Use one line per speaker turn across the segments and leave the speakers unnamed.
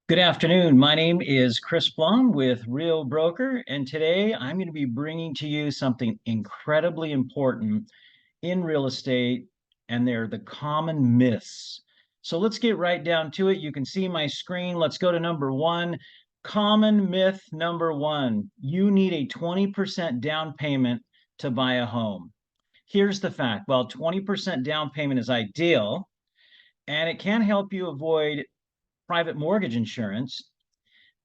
Good afternoon. My name is Chris Blum with Real Broker, and today I'm going to be bringing to you something incredibly important in real estate, and they're the common myths. So let's get right down to it. You can see my screen. Let's go to number one. Common myth number one: you need a 20% down payment to buy a home. Here's the fact: while 20% down payment is ideal, and it can help you avoid private mortgage insurance,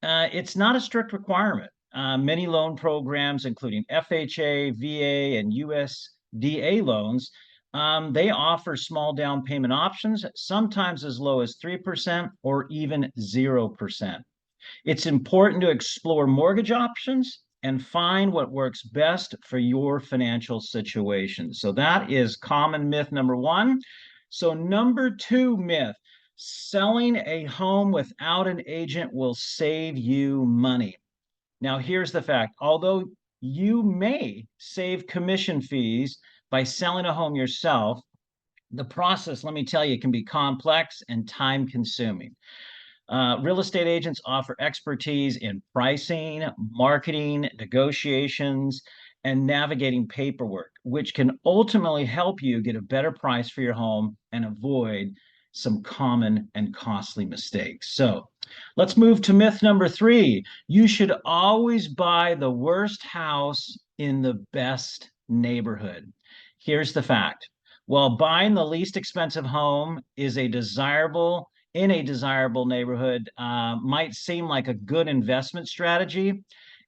it's not a strict requirement. Many loan programs, including FHA, VA, and USDA loans, they offer small down payment options, sometimes as low as 3% or even 0%. It's important to explore mortgage options and find what works best for your financial situation. So that is common myth number one. So number two myth: selling a home without an agent will save you money. Now, here's the fact: although you may save commission fees by selling a home yourself, the process, let me tell you, can be complex and time consuming. Real estate agents offer expertise in pricing, marketing, negotiations, and navigating paperwork, which can ultimately help you get a better price for your home and avoid some common and costly mistakes. So let's move to myth number three: you should always buy the worst house in the best neighborhood. Here's the fact: while buying the least expensive home is a desirable in a desirable neighborhood might seem like a good investment strategy,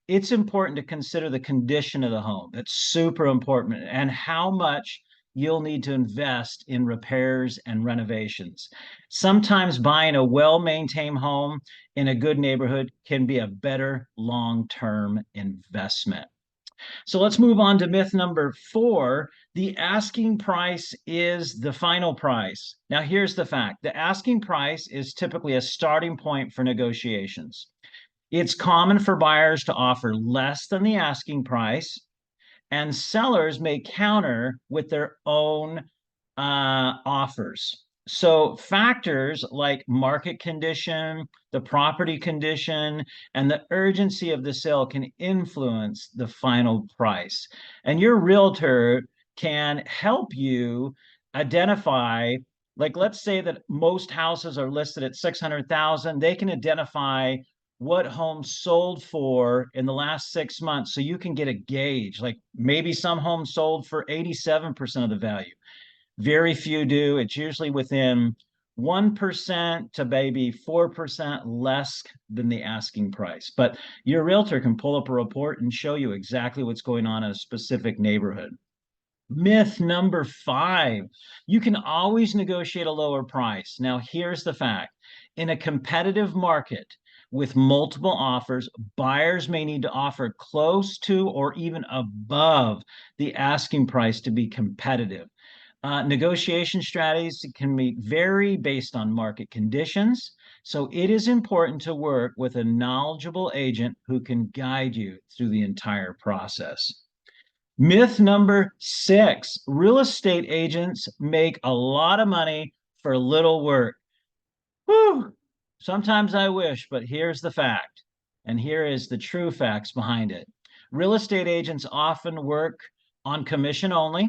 it's important to consider the condition of the home. It's super important, and how much you'll need to invest in repairs and renovations. Sometimes buying a well-maintained home in a good neighborhood can be a better long-term investment. So let's move on to myth number four: the asking price is the final price. Now, here's the fact: the asking price is typically a starting point for negotiations. It's common for buyers to offer less than the asking price, and sellers may counter with their own offers. So factors like market condition, the property condition, and the urgency of the sale can influence the final price. And your realtor can help you identify, like, let's say that most houses are listed at 600,000. They can identify what homes sold for in the last 6 months, so you can get a gauge. Like, maybe some homes sold for 87% of the value. Very few do. It's usually within 1% to maybe 4% less than the asking price. But your realtor can pull up a report and show you exactly what's going on in a specific neighborhood. Myth number five: you can always negotiate a lower price. Now, here's the fact: in a competitive market with multiple offers, buyers may need to offer close to or even above the asking price to be competitive. Negotiation strategies can vary based on market conditions, so it is important to work with a knowledgeable agent who can guide you through the entire process. Myth number six: real estate agents make a lot of money for little work. Whew. Sometimes I wish, but here's the fact, and here is the true facts behind it. Real estate agents often work on commission only,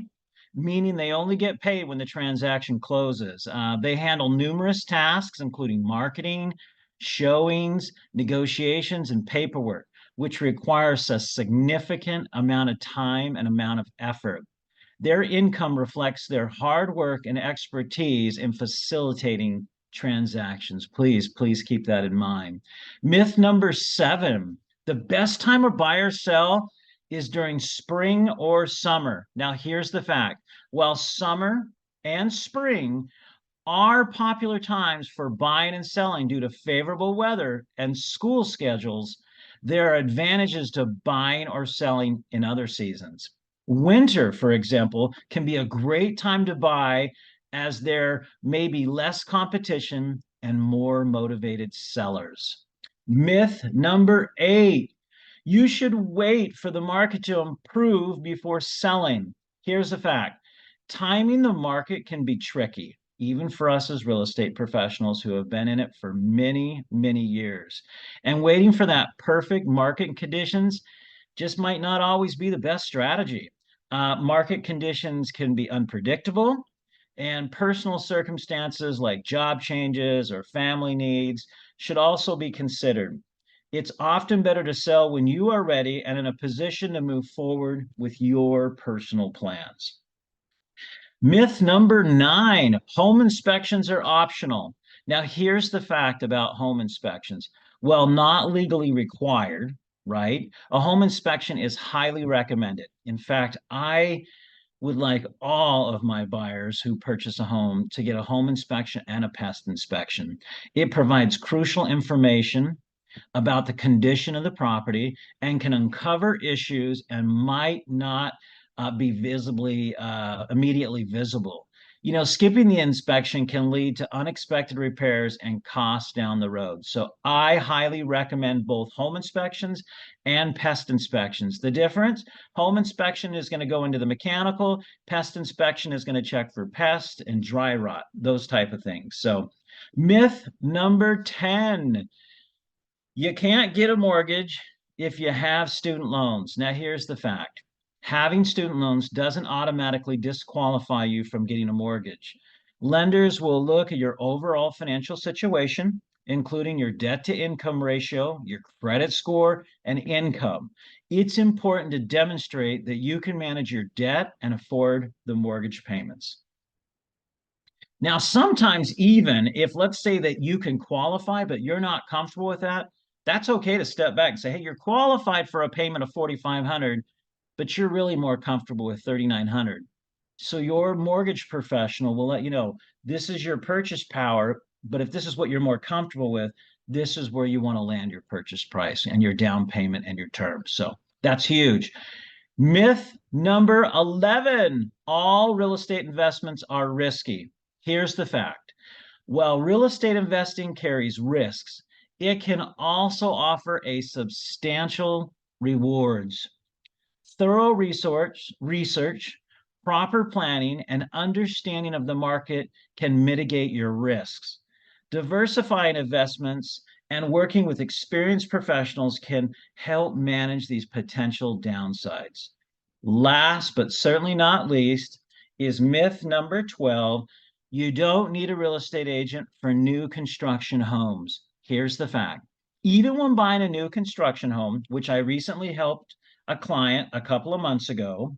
meaning they only get paid when the transaction closes. They handle numerous tasks, including marketing, showings, negotiations, and paperwork, which requires a significant amount of time and amount of effort. Their income reflects their hard work and expertise in facilitating transactions. Please keep that in mind. Myth number seven: the best time a buyer sell is during spring or summer. Now, here's the fact: while summer and spring are popular times for buying and selling due to favorable weather and school schedules, there are advantages to buying or selling in other seasons. Winter, for example, can be a great time to buy, as there may be less competition and more motivated sellers. Myth number eight: you should wait for the market to improve before selling. Here's the fact: timing the market can be tricky. even for us as real estate professionals who have been in it for many, many years. And waiting for that perfect market conditions just might not always be the best strategy. Market conditions can be unpredictable, and personal circumstances like job changes or family needs should also be considered. It's often better to sell when you are ready and in a position to move forward with your personal plans. Myth number 9, home inspections are optional. Now, here's the fact about home inspections. While not legally required, right, a home inspection is highly recommended. In fact, I would like all of my buyers who purchase a home to get a home inspection and a pest inspection. It provides crucial information about the condition of the property and can uncover issues and might not be visibly immediately visible. You know, skipping the inspection can lead to unexpected repairs and costs down the road. So I highly recommend both home inspections and pest inspections. The difference, home inspection is going to go into the mechanical, pest inspection is going to check for pest and dry rot, those type of things. So myth number 10, you can't get a mortgage if you have student loans. Now, here's the fact. Having student loans doesn't automatically disqualify you from getting a mortgage. Lenders will look at your overall financial situation, including your debt to income ratio, your credit score, and income. It's important to demonstrate that you can manage your debt and afford the mortgage payments. Now, sometimes even if let's say that you can qualify, but you're not comfortable with that, that's okay to step back and say, hey, you're qualified for a payment of 4,500, but you're really more comfortable with 3,900. So your mortgage professional will let you know this is your purchase power, but if this is what you're more comfortable with, this is where you want to land your purchase price and your down payment and your term. So that's huge. Myth number 11, all real estate investments are risky. Here's the fact. While real estate investing carries risks, it can also offer a substantial rewards. Thorough research, proper planning, and understanding of the market can mitigate your risks. Diversifying investments and working with experienced professionals can help manage these potential downsides. Last but certainly not least is myth number 12. You don't need a real estate agent for new construction homes. Here's the fact. Even when buying a new construction home, which I recently helped a client a couple of months ago,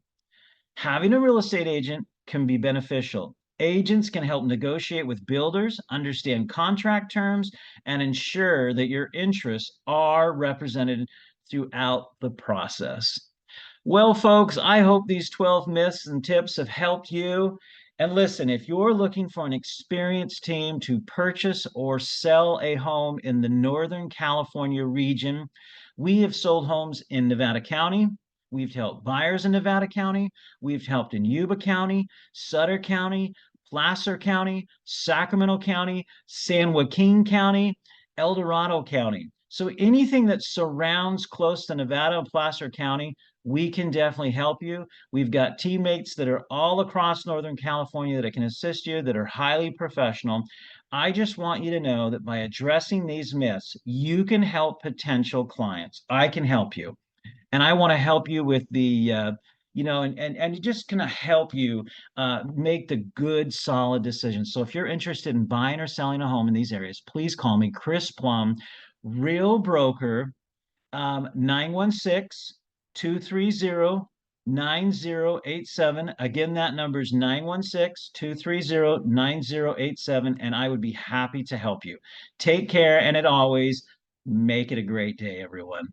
having a real estate agent can be beneficial. Agents can help negotiate with builders, understand contract terms, and ensure that your interests are represented throughout the process. Well, folks, I hope these 12 myths and tips have helped you. And listen, if you're looking for an experienced team to purchase or sell a home in the Northern California region, we have sold homes in Nevada County. We've helped buyers in Nevada County. We've helped in Yuba County, Sutter County, Placer County, Sacramento County, San Joaquin County, El Dorado County. So anything that surrounds close to Nevada and Placer County, we can definitely help you. We've got teammates that are all across Northern California that can assist you, that are highly professional. I just want you to know that by addressing these myths, you can help potential clients. I can help you. And I want to help you with and just kind of help you make the good, solid decisions. So if you're interested in buying or selling a home in these areas, please call me, Chris Plum, Real Broker, 916-230-9087. Again, that number is 916-230-9087, and I would be happy to help you. Take care, and as always, make it a great day, everyone.